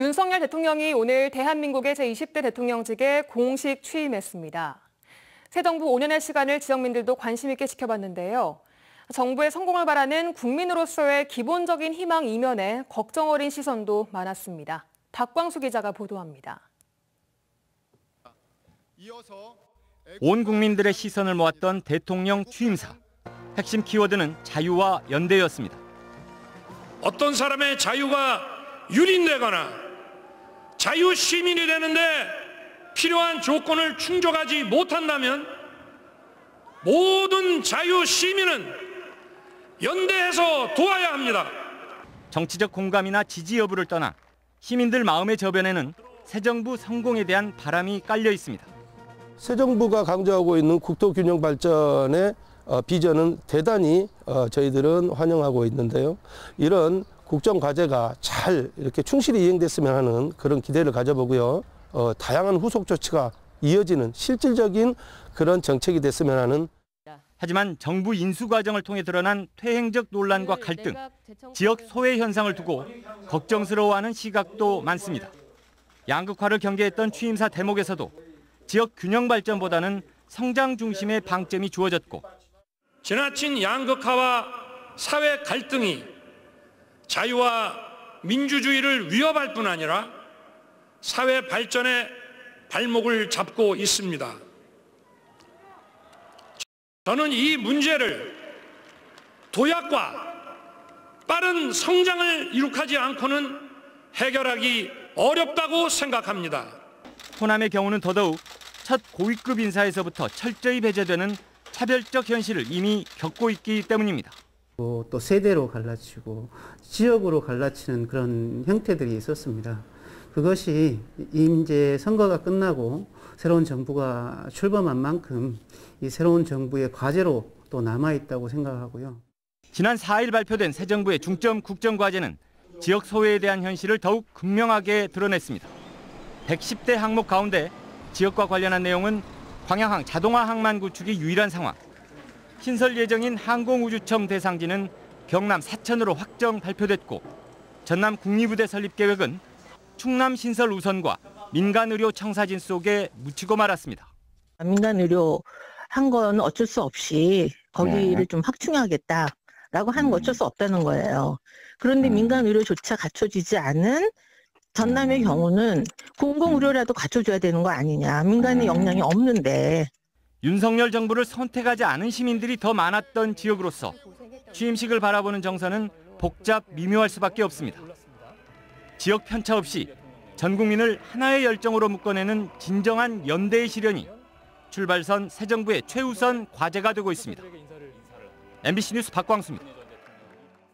윤석열 대통령이 오늘 대한민국의 제20대 대통령직에 공식 취임했습니다. 새 정부 5년의 시간을 지역민들도 관심 있게 지켜봤는데요. 정부의 성공을 바라는 국민으로서의 기본적인 희망 이면에 걱정 어린 시선도 많았습니다. 박광수 기자가 보도합니다. 온 국민들의 시선을 모았던 대통령 취임사. 핵심 키워드는 자유와 연대였습니다. 어떤 사람의 자유가 유린되거나 자유 시민이 되는데 필요한 조건을 충족하지 못한다면 모든 자유 시민은 연대해서 도와야 합니다. 정치적 공감이나 지지 여부를 떠나 시민들 마음의 저변에는 새 정부 성공에 대한 바람이 깔려 있습니다. 새 정부가 강조하고 있는 국토 균형 발전의 비전은 대단히 저희들은 환영하고 있는데요. 이런 국정 과제가 잘 이렇게 충실히 이행됐으면 하는 그런 기대를 가져보고요. 다양한 후속 조치가 이어지는 실질적인 그런 정책이 됐으면 하는. 하지만 정부 인수 과정을 통해 드러난 퇴행적 논란과 갈등, 지역 소외 현상을 두고 걱정스러워하는 시각도 많습니다. 양극화를 경계했던 취임사 대목에서도 지역 균형 발전보다는 성장 중심의 방점이 주어졌고, 지나친 양극화와 사회 갈등이 자유와 민주주의를 위협할 뿐 아니라 사회 발전의 발목을 잡고 있습니다. 저는 이 문제를 도약과 빠른 성장을 이룩하지 않고는 해결하기 어렵다고 생각합니다. 호남의 경우는 더더욱 첫 고위급 인사에서부터 철저히 배제되는 차별적 현실을 이미 겪고 있기 때문입니다. 또 세대로 갈라치고 지역으로 갈라치는 그런 형태들이 있었습니다. 그것이 이제 선거가 끝나고 새로운 정부가 출범한 만큼 이 새로운 정부의 과제로 또 남아있다고 생각하고요. 지난 4일 발표된 새 정부의 중점 국정 과제는 지역 소외에 대한 현실을 더욱 극명하게 드러냈습니다. 110대 항목 가운데 지역과 관련한 내용은 광양항 자동화 항만 구축이 유일한 상황, 신설 예정인 항공우주청 대상지는 경남 사천으로 확정 발표됐고, 전남 국립의대 설립 계획은 충남 신설 우선과 민간의료 청사진 속에 묻히고 말았습니다. 민간의료 한 건 어쩔 수 없이 거기를 좀 확충하겠다라고 하는 거 어쩔 수 없다는 거예요. 그런데 민간의료조차 갖춰지지 않은 전남의 경우는 공공의료라도 갖춰줘야 되는 거 아니냐. 민간의 역량이 없는데. 윤석열 정부를 선택하지 않은 시민들이 더 많았던 지역으로서 취임식을 바라보는 정서는 복잡 미묘할 수밖에 없습니다. 지역 편차 없이 전 국민을 하나의 열정으로 묶어내는 진정한 연대의 실현이 출발선 새 정부의 최우선 과제가 되고 있습니다. MBC 뉴스 박광수입니다.